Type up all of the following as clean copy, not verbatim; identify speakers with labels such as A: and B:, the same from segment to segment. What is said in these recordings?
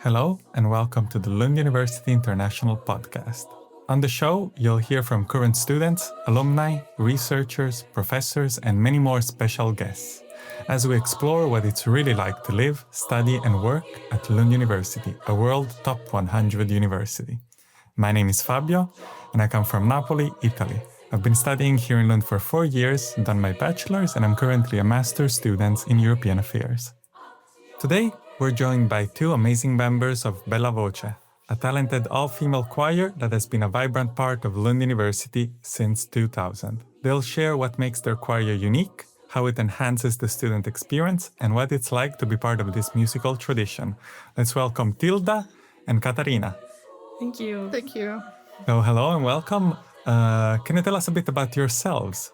A: Hello and welcome to the Lund University International Podcast. On the show, you'll hear from current students, alumni, researchers, professors, and many more special guests as we explore what it's really like to live, study, and work at Lund University, a world top 100 university. My name is Fabio, and I come from Napoli, Italy. I've been studying here in Lund for 4 years, done my bachelor's, and I'm currently a master's student in European affairs. Today, we're joined by two amazing members of Bella Voce, a talented all-female choir that has been a vibrant part of Lund University since 2000. They'll share what makes their choir unique, how it enhances the student experience, and what it's like to be part of this musical tradition. Let's welcome Tilda and Katharina.
B: Thank you.
C: Thank you.
A: So, hello and welcome. Can you tell us a bit about yourselves?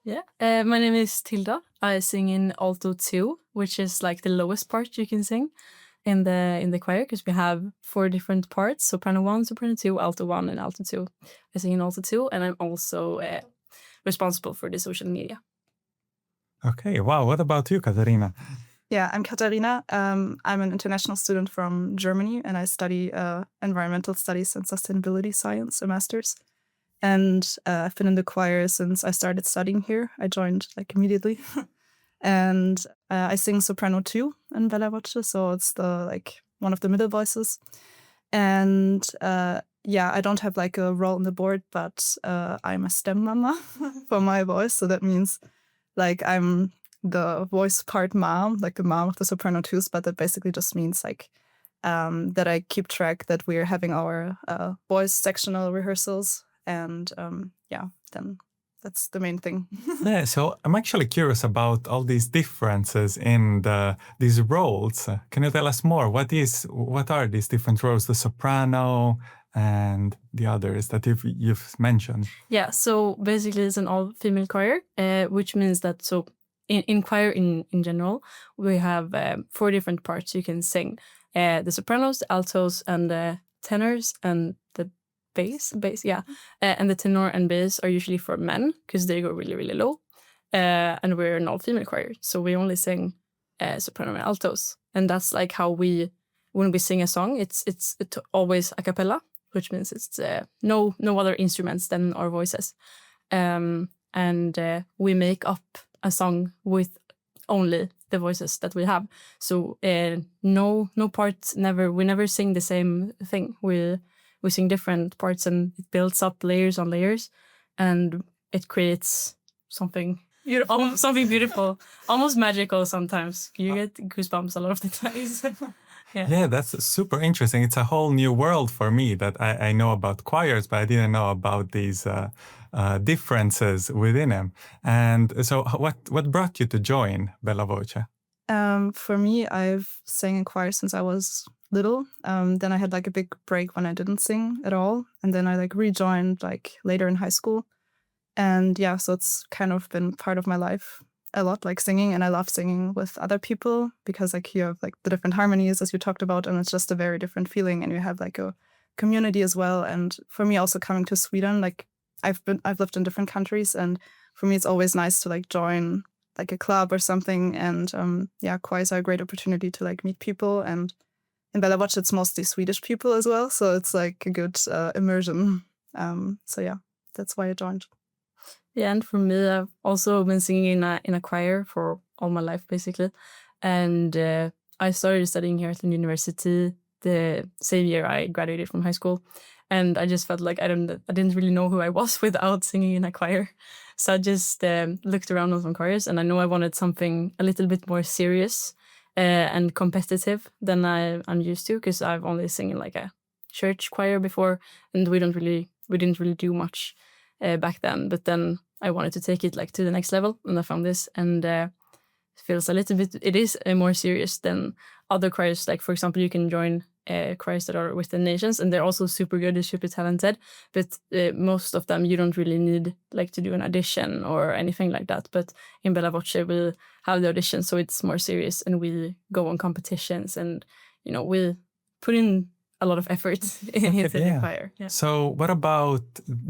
B: Yeah, my name is Tilda. I sing in alto 2, which is like the lowest part you can sing in the choir, because we have 4 different parts: soprano 1, soprano 2, alto 1, and alto 2. I sing in alto 2, and I'm also responsible for the social media.
A: Okay, wow. What about you, Katharina?
C: Yeah, I'm Katharina. I'm an international student from Germany, and I study environmental studies and sustainability science, a master's. And I've been in the choir since I started studying here. I joined immediately. And I sing soprano 2 in Bella Voce, so it's one of the middle voices. And I don't have a role on the board, but I'm a stem mama for my voice. So that means I'm the voice part mom, the mom of the soprano 2s, but that basically just means that I keep track that we're having our voice sectional rehearsals. And then that's the main thing.
A: Yeah, so I'm actually curious about all these differences in these roles. Can you tell us more? What are these different roles, the soprano and the others that you've mentioned?
B: Yeah, so basically it's an all-female choir, which means that in choir in general, we have 4 different parts you can sing. The sopranos, the altos, and the tenors, and the bass, yeah. And the tenor and bass are usually for men, because they go really, really low. And we're an all-female choir, so we only sing soprano and altos. And that's how when we sing a song, it's always a cappella, which means it's no other instruments than our voices. And we make up a song with only the voices that we have. So no parts, we never sing the same thing. We sing different parts, and it builds up layers on layers, and it creates something beautiful, almost magical sometimes. You get goosebumps a lot of the times.
A: Yeah, that's super interesting. It's a whole new world for me that I know about choirs, but I didn't know about these differences within them. And so what brought you to join Bella Voce?
C: For me, I've sang in choir since I was little. Then I had a big break when I didn't sing at all. And then I rejoined later in high school. And yeah, so it's kind of been part of my life a lot, singing. And I love singing with other people because you have the different harmonies as you talked about. And it's just a very different feeling. And you have a community as well. And for me also coming to Sweden, I've lived in different countries. And for me, it's always nice to join a club or something. And choirs are a great opportunity to meet people. And in Bella Voce, it's mostly Swedish people as well, so it's a good immersion. That's why I joined.
B: Yeah, and for me, I've also been singing in a choir for all my life, basically. And I started studying here at Lund University the same year I graduated from high school. And I just felt I didn't really know who I was without singing in a choir. So I just looked around on some choirs, and I knew I wanted something a little bit more serious and competitive than I'm used to, because I've only sung in a church choir before, and we didn't really do much back then. But then I wanted to take it to the next level, and I found this, and it feels it is more serious than other choirs. For example, you can join choirs that are within nations, and they're also super good, they're super talented, but most of them you don't really need to do an audition or anything like that. But in Bella Voce we have the audition, so it's more serious, and we go on competitions, and we put in a lot of effort into the choir. Yeah.
A: So what about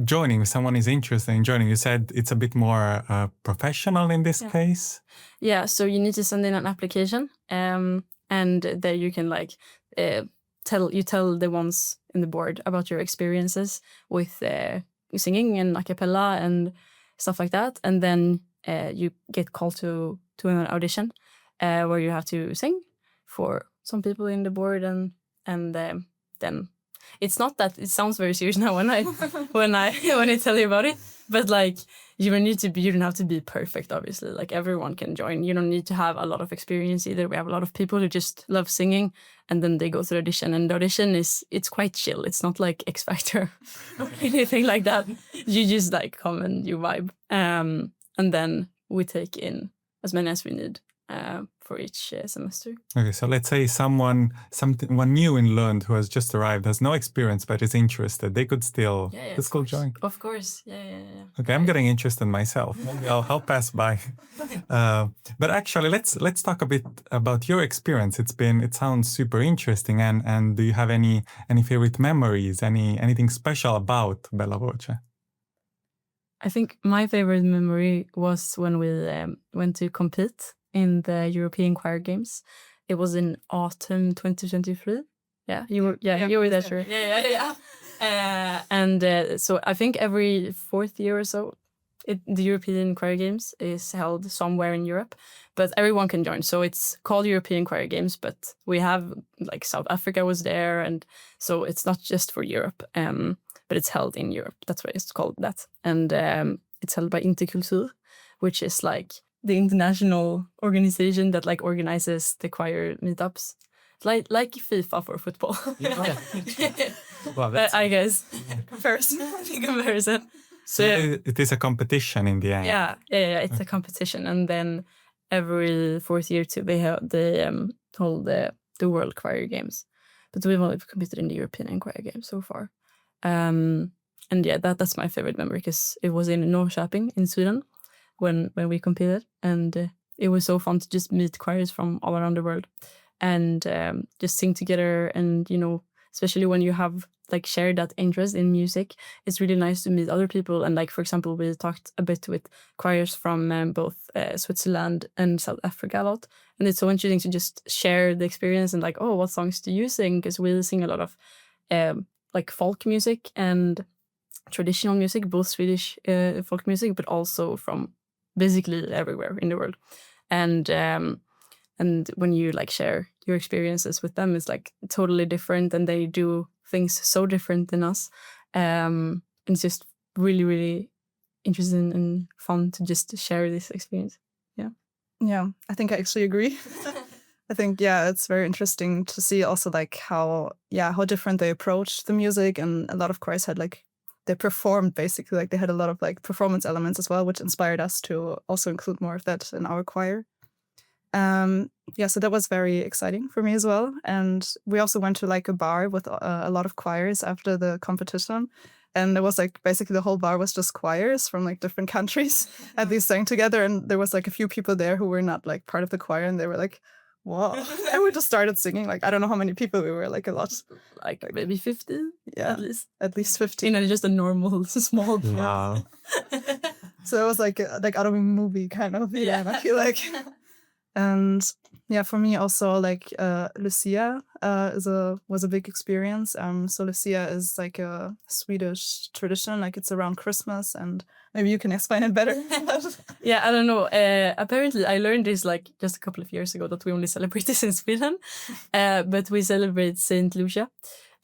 A: joining? If someone is interested in joining, you said it's a bit more professional in this case?
B: Yeah, so you need to send in an application, and there you can tell the ones in the board about your experiences with singing and a cappella and stuff like that, and then you get called to an audition where you have to sing for some people in the board, and then it's not that it sounds very serious now when I when I tell you about it, but like you don't have to be perfect, obviously. Like everyone can join. You don't need to have a lot of experience either. We have a lot of people who just love singing, and then they go through audition, and the audition it's quite chill. It's not like X Factor or anything like that. You just like come and you vibe, and then we take in as many as we need for each semester.
A: Okay, so let's say someone new in Lund who has just arrived, has no experience but is interested, they could still join.
B: Of course, yeah.
A: Okay, I'm getting interested myself. Maybe I'll pass by. But actually, let's talk a bit about your experience. It sounds super interesting, and do you have any favorite memories? Anything special about Bella Voce?
B: I think my favorite memory was when we went to compete in the European Choir Games. It was in autumn 2023. Yeah, you were there, sure. Yeah. And so I think every 4th year or so, the European Choir Games is held somewhere in Europe, but everyone can join. So it's called European Choir Games, but we have like South Africa was there, and so it's not just for Europe, but it's held in Europe. That's why it's called that. And it's held by Interkultur, which is like the international organization that like organizes the choir meetups, like FIFA for football.
A: Yeah. Well,
B: I guess comparison.
A: So it is a competition in the end.
B: Yeah. It's a competition, and then every 4th year too, they hold the World Choir Games, but we've only competed in the European Choir Games so far. And yeah, that's my favorite memory because it was in Norrköping in Sweden when we competed, and it was so fun to just meet choirs from all around the world and just sing together. And especially when you have like shared that interest in music, it's really nice to meet other people. And like, for example, we talked a bit with choirs from both Switzerland and South Africa a lot, and it's so interesting to just share the experience and like, oh, what songs do you sing? Because we sing a lot of like folk music and traditional music, both Swedish folk music, but also from basically everywhere in the world. And when you like share your experiences with them, it's like totally different, and they do things so different than us. It's just really, really interesting and fun to just share this experience.
C: Yeah, I think I actually agree. I think, it's very interesting to see also like how different they approach the music, and a lot of choirs had like, they performed basically, like they had a lot of like performance elements as well, which inspired us to also include more of that in our choir. So that was very exciting for me as well. And we also went to like a bar with a lot of choirs after the competition. And it was like basically the whole bar was just choirs from like different countries and they sang together. And there was like a few people there who were not like part of the choir, and they were like, wow. And we just started singing. Like, I don't know how many people we were, like a lot.
B: Like maybe 50?
C: Yeah, at least 50.
B: Just a normal, small bar.
A: Wow.
C: So it was like out of a movie kind of. Yeah, I feel like. And for me also like Lucia was a big experience. So Lucia is like a Swedish tradition, like it's around Christmas, and maybe you can explain it better.
B: I don't know. Apparently I learned this like just a couple of years ago that we only celebrate this in Sweden, but we celebrate Saint Lucia,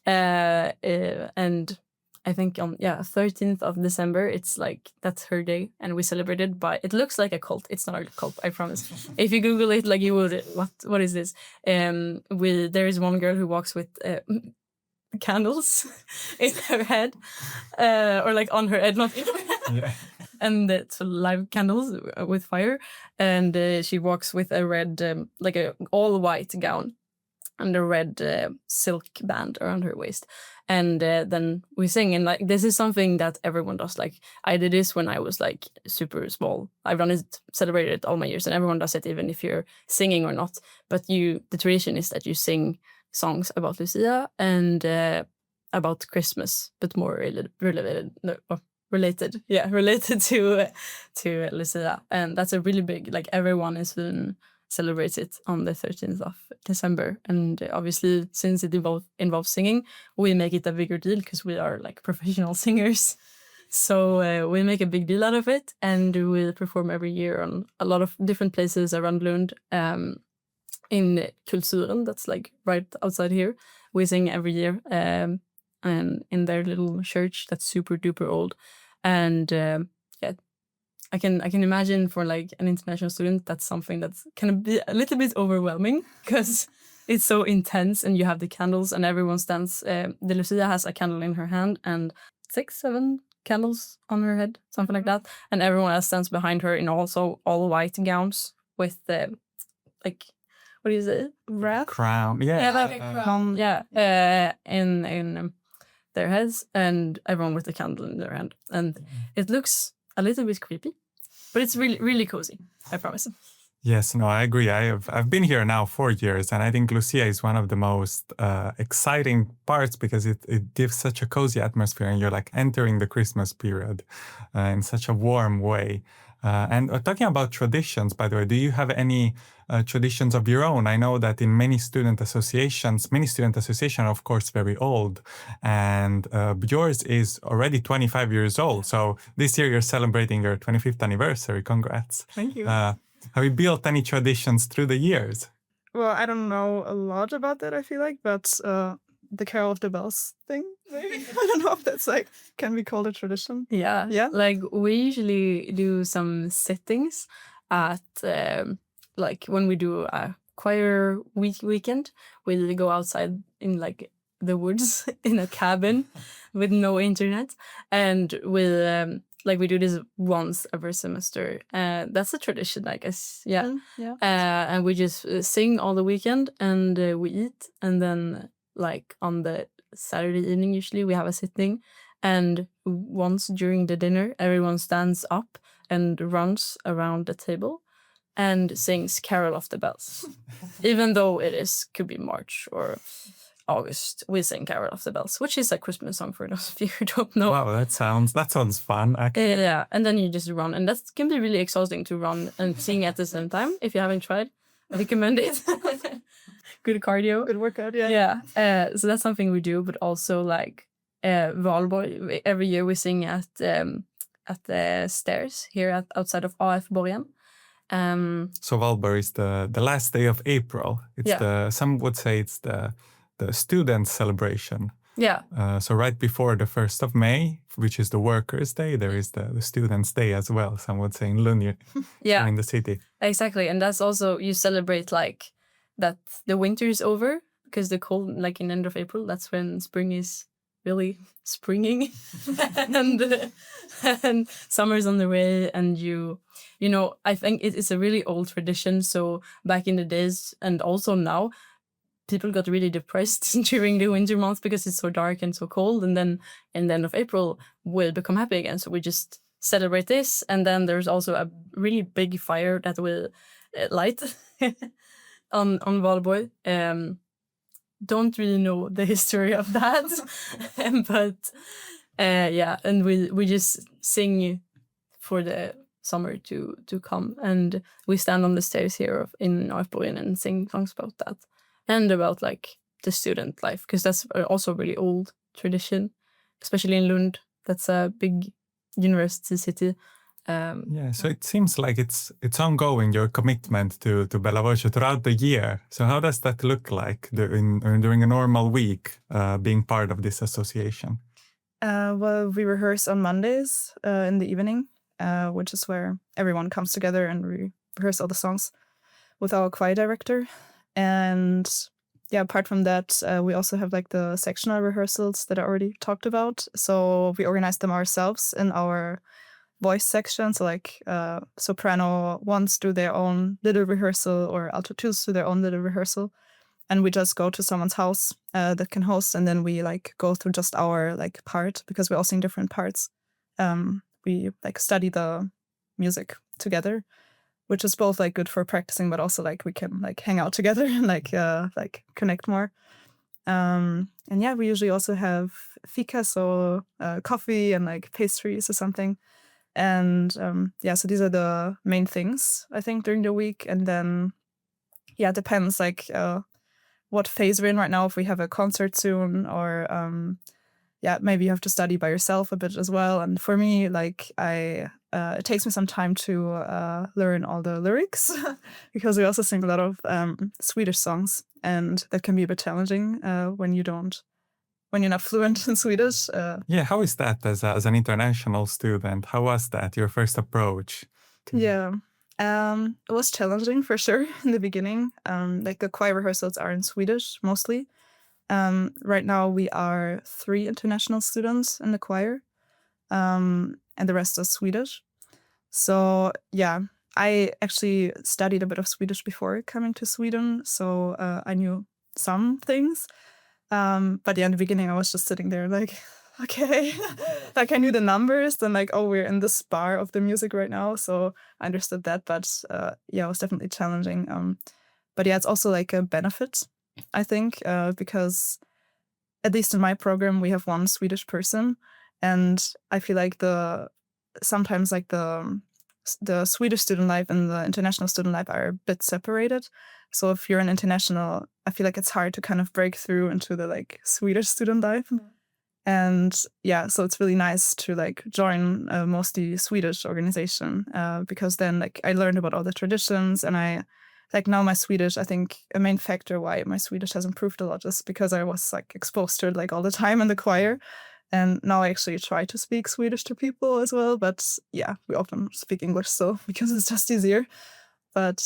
B: and I think on 13th of December, it's like that's her day, and we celebrate it by. It looks like a cult. It's not a cult, I promise. If you Google it, like you would, what is this? There is one girl who walks with candles in her head, or like on her head, not in her head.
A: Yeah.
B: And it's live candles with fire, and she walks with a red, like a all white gown, and a red silk band around her waist. And then we sing, and like this is something that everyone does. Like I did this when I was like super small. I've done it, celebrated it all my years, and everyone does it, even if you're singing or not. But the tradition is that you sing songs about Lucia and about Christmas, but more related to Lucia. And that's a really big, like everyone in Sweden celebrates it on the 13th of December. And obviously, since it involves singing, we make it a bigger deal because we are like professional singers. So we make a big deal out of it, and we perform every year on a lot of different places around Lund. In Kulturen, that's like right outside here, we sing every year, and in their little church that's super duper old. And I can imagine for like an international student, that's something that's can be a little bit overwhelming because it's so intense, and you have the candles, and everyone stands. The Lucia has a candle in her hand and 6-7 candles on her head, something like that, and everyone else stands behind her in also all white gowns with like, what is it? Wreath?
A: Crown.
B: Crown. In their heads, and everyone with a candle in their hand, and it looks a little bit creepy, but it's really, really cozy, I promise.
A: Yes, no, I agree. I've been here now 4 years, and I think Lucia is one of the most exciting parts because it gives such a cozy atmosphere, and you're like entering the Christmas period in such a warm way. And talking about traditions, by the way, do you have any traditions of your own? I know that in many student associations are of course very old, and yours is already 25 years old. So this year you're celebrating your 25th anniversary. Congrats.
C: Thank you.
A: Have you built any traditions through the years?
C: Well, I don't know a lot about that, I feel like, but the Carol of the Bells thing, maybe. I don't know if that's like, can be called a tradition.
B: Yeah. Like we usually do some sittings at like when we do a choir weekend, we go outside in like the woods in a cabin with no internet, and we do this once every semester. That's a tradition, I guess. Yeah. And we just sing all the weekend, and we eat, and then like on the Saturday evening usually we have a sitting, and once during the dinner everyone stands up and runs around the table and sings Carol of the Bells. Even though could be March or August, we sing Carol of the Bells, which is a Christmas song for those of you who don't know.
A: Wow, that sounds fun.
B: Yeah, and then you just run, and that can be really exhausting to run and sing at the same time. If you haven't tried, I recommend it. Good cardio,
C: good workout. Yeah.
B: So that's something we do, but also like Valborg. Every year we sing at the stairs here outside of AF Borgen.
A: So Valborg is the last day of April. It's some would say it's the student celebration.
B: Yeah.
A: So right before the 1st of May, which is the Workers' Day, there is the Students' Day as well. Some would say in Lund, in the city.
B: Exactly, and that's also, you celebrate like that the winter is over, because the cold, like in end of April, that's when spring is really springing, and summer's on the way, and you know, I think it is a really old tradition. So back in the days, and also now, people got really depressed during the winter months because it's so dark and so cold, and then in the end of April we'll become happy again. So we just celebrate this, and then there's also a really big fire that will light on Valborg. Don't really know the history of that, but and we just sing for the summer to come, and we stand on the stairs here in Northborgen and sing songs about that, and about like the student life, because that's also a really old tradition, especially in Lund. That's a big university city.
A: So it seems like it's ongoing, your commitment to Bella Voce throughout the year. So how does that look like during a normal week, being part of this association?
C: Well, we rehearse on Mondays in the evening, which is where everyone comes together and we rehearse all the songs with our choir director. And apart from that, we also have like the sectional rehearsals that I already talked about. So we organize them ourselves in our voice section. So like soprano ones do their own little rehearsal, or alto twos do their own little rehearsal. And we just go to someone's house that can host, and then we like go through just our like part, because we all sing different parts. We like study the music together, which is both like good for practicing, but also like we can like hang out together and like connect more. And we usually also have fika, so coffee and like pastries or something. And so these are the main things, I think, during the week. And then it depends like what phase we're in right now. If we have a concert soon, or maybe you have to study by yourself a bit as well. And for me, like it takes me some time to learn all the lyrics because we also sing a lot of Swedish songs, and that can be a bit challenging when you're not fluent in Swedish.
A: How is that as an international student? How was that, your first approach?
C: It was challenging for sure in the beginning. Like the choir rehearsals are in Swedish mostly. Right now we are 3 international students in the choir, and the rest is Swedish. So I actually studied a bit of Swedish before coming to Sweden, so I knew some things. But in the beginning I was just sitting there like, okay, like I knew the numbers, then like, oh, we're in this bar of the music right now, so I understood that. But it was definitely challenging. But it's also like a benefit, I think, because at least in my program we have 1 Swedish person, and I feel like sometimes the Swedish student life and the international student life are a bit separated. So if you're an international, I feel like it's hard to kind of break through into the like Swedish student life. And so it's really nice to like join a mostly Swedish organization, because then like I learned about all the traditions, and I like now my Swedish, I think a main factor why my Swedish has improved a lot is because I was like exposed to it like all the time in the choir. And now I actually try to speak Swedish to people as well. But we often speak English still because it's just easier. But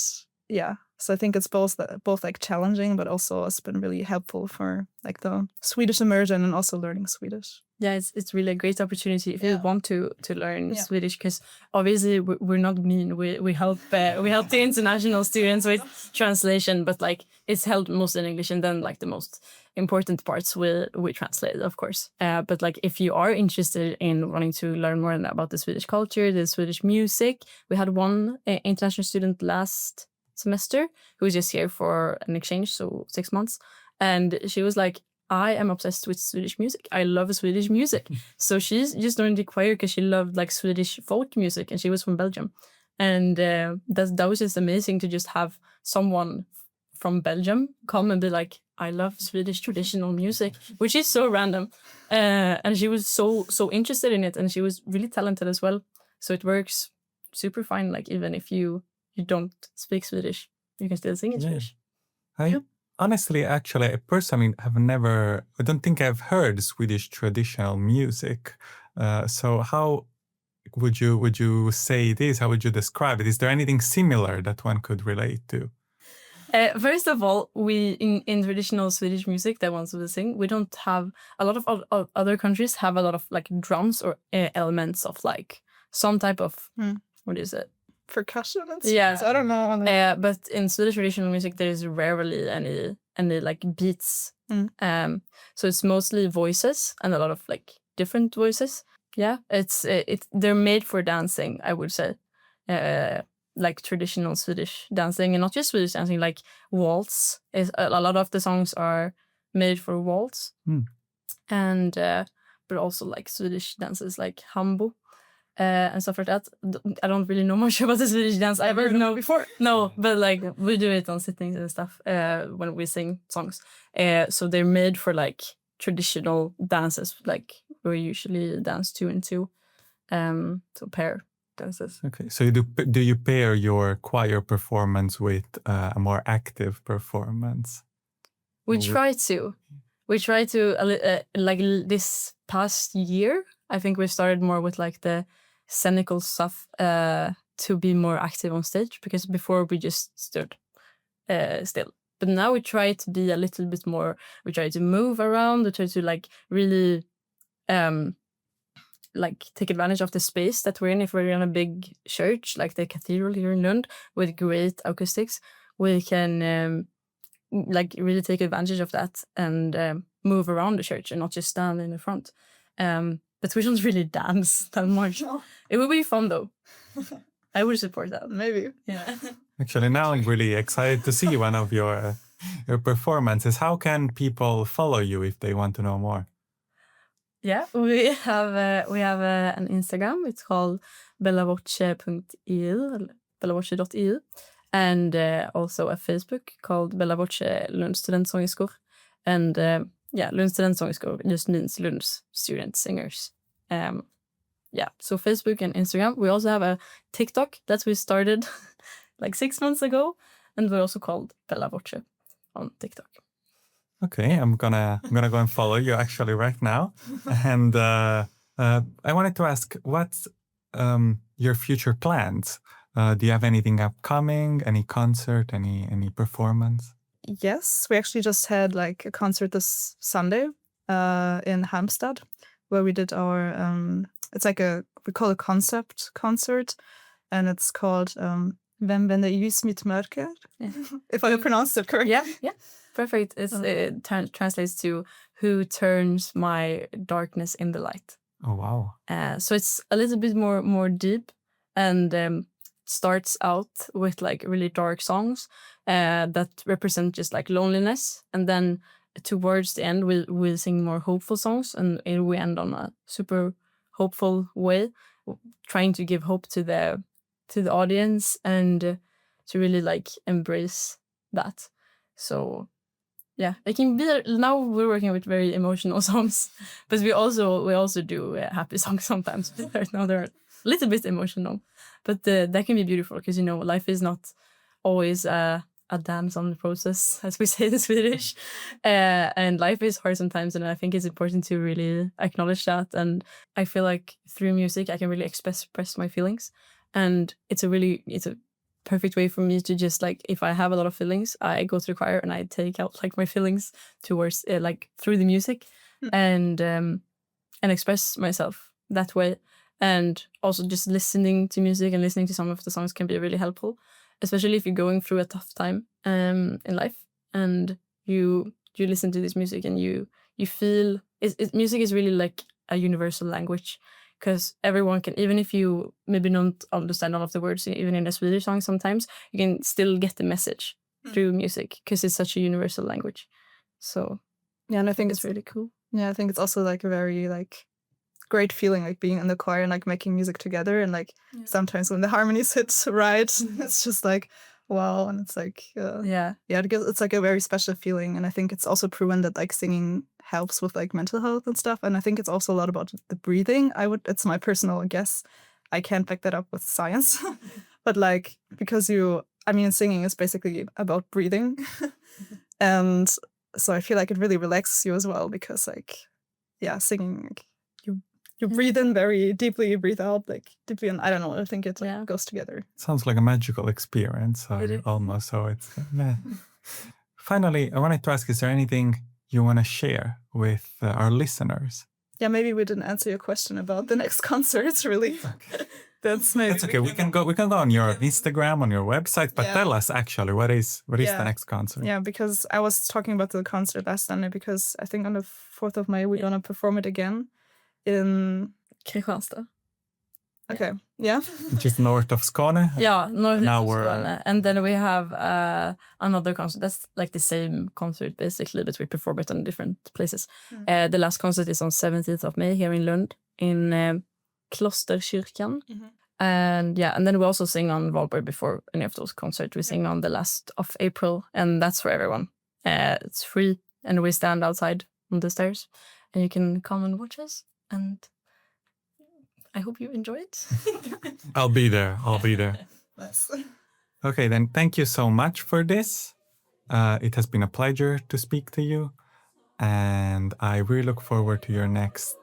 C: so I think it's both like challenging, but also it's been really helpful for like the Swedish immersion and also learning Swedish.
B: Yeah, it's really a great opportunity if you want to learn Swedish, because obviously we're not mean. We help the international students with translation, but like it's held most in English, and then like the most important parts we translate, of course. But like if you are interested in wanting to learn more about the Swedish culture, the Swedish music, we had 1 international student last semester who was just here for an exchange, so 6 months, and she was like, I am obsessed with Swedish music. I love Swedish music. So she's just joined the choir because she loved like Swedish folk music, and she was from Belgium. And that was just amazing to just have someone from Belgium come and be like, I love Swedish traditional music, which is so random. And she was so interested in it, and she was really talented as well. So it works super fine. Like even if you don't speak Swedish, you can still sing in Swedish.
A: Honestly, actually, personally, I don't think I've heard Swedish traditional music. So how would you say this? How would you describe it? Is there anything similar that one could relate to?
B: First of all, we in traditional Swedish music that ones will sing, we don't have a lot of other countries have a lot of like drums or elements of like some type of what is it?
C: Percussion and
B: stuff. Yeah.
C: So I don't know.
B: But in Swedish traditional music, there is rarely any like beats. So it's mostly voices and a lot of like different voices. Yeah, they're made for dancing, I would say. Like traditional Swedish dancing, and not just Swedish dancing, like waltz. A lot of the songs are made for waltz. And but also like Swedish dances like hambo. And stuff like that. I don't really know much about the Swedish dance. I've heard know before. No, but like we do it on sittings and stuff when we sing songs. So they're made for like traditional dances, like we usually dance 2 and 2. So pair dances.
A: Okay, so do you pair your choir performance with a more active performance?
B: We try to. Like this past year, I think we started more with like the scenical stuff to be more active on stage, because before we just stood still. But now we try to be a little bit more, we try to move around, we try to like really like take advantage of the space that we're in. If we're in a big church like the cathedral here in Lund with great acoustics, we can like really take advantage of that and move around the church and not just stand in the front. But we don't really dance that much. No. It would be fun though. I would support that.
C: Maybe.
B: Yeah.
A: Actually, now I'm really excited to see one of your performances. How can people follow you if they want to know more?
B: Yeah, we have an Instagram. It's called bellavoce.eu, bellavoce.eu. and also a Facebook called Bella Voce Lund Studentsångerskor. And Lund Studentsångerskor just means Lund's student singers. So Facebook and Instagram. We also have a TikTok that we started like 6 months ago, and we're also called Bella Voce on TikTok.
A: Okay, I'm gonna go and follow you actually right now. And I wanted to ask, what's your future plans? Do you have anything upcoming? Any concert? Any performance?
C: Yes, we actually just had like a concert this Sunday in Halmstad, where we did our it's like we call it a concept concert, and it's called Vem vänder ljus mitt mörker? If I pronounced it correctly.
B: Yeah. Perfect. It translates to who turns my darkness in the light.
A: Oh, wow.
B: So it's a little bit more deep, and starts out with like really dark songs that represent just like loneliness. And then towards the end, we'll sing more hopeful songs, and we end on a super hopeful way, trying to give hope to the audience and to really like embrace that. So yeah, it can be. Now we're working with very emotional songs, but we also do happy songs sometimes. Right now they're a little bit emotional, but that can be beautiful because life is not always a dance on the process, as we say in Swedish, and life is hard sometimes. And I think it's important to really acknowledge that. And I feel like through music I can really express my feelings, and it's a perfect way for me to just like, if I have a lot of feelings, I go to the choir and I take out like my feelings towards like through the music, and express myself that way. And also just listening to music and listening to some of the songs can be really helpful, especially if you're going through a tough time in life, and you listen to this music and you feel music is really like a universal language. Because everyone can, even if you maybe don't understand all of the words, even in a Swedish song, sometimes you can still get the message through music because it's such a universal language. So
C: yeah, and I think
B: it's really cool.
C: Yeah, I think it's also like a very like great feeling, like being in the choir and like making music together. And like sometimes when the harmonies hit right, it's just like wow, and it's like it's like a very special feeling. And I think it's also proven that like singing helps with like mental health and stuff. And I think it's also a lot about the breathing. It's my personal guess. I can't back that up with science, but like because singing is basically about breathing, and so I feel like it really relaxes you as well because like singing like, you breathe in very deeply, you breathe out like deeply, and I don't know. I think it goes together.
A: Sounds like a magical experience, almost. So it's Finally, I wanted to ask: is there anything you want to share with our listeners?
C: Yeah, maybe we didn't answer your question about the next concerts. Really,
A: okay.
C: That's
A: okay. We can go on your Instagram, on your website, but tell us actually what is the next concert?
C: Yeah, because I was talking about the concert last Sunday because I think on the 4th of May we're gonna perform it again in
B: Kristianstad.
C: Okay, yeah.
A: Just north of Skåne?
B: Yeah, north of Skåne. And then we have another concert. That's like the same concert basically, but we perform it in different places. The last concert is on 17th of May here in Lund, in Klosterkyrkan. And then we also sing on Valborg before any of those concerts. We sing on the last of April, and that's for everyone. It's free, and we stand outside on the stairs, and you can come and watch us. And I hope you enjoy it.
A: I'll be there.
C: Nice.
A: Okay, then thank you so much for this. It has been a pleasure to speak to you. And I really look forward to your next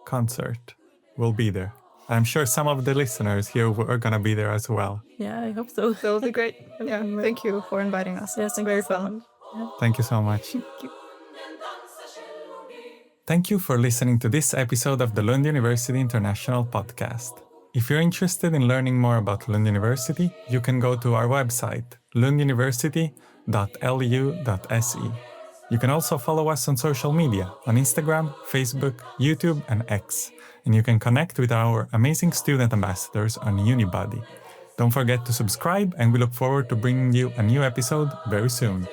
A: concert. We'll be there. I'm sure some of the listeners here are going to be there as well.
B: Yeah, I hope so.
C: That will be great. Yeah, thank you for inviting us.
B: Yes,
C: it's very fun.
B: Yeah.
A: Thank you so much.
C: Thank you.
A: Thank you for listening to this episode of the Lund University International Podcast. If you're interested in learning more about Lund University, you can go to our website, lunduniversity.lu.se. You can also follow us on social media, on Instagram, Facebook, YouTube, and X. And you can connect with our amazing student ambassadors on Unibody. Don't forget to subscribe, and we look forward to bringing you a new episode very soon.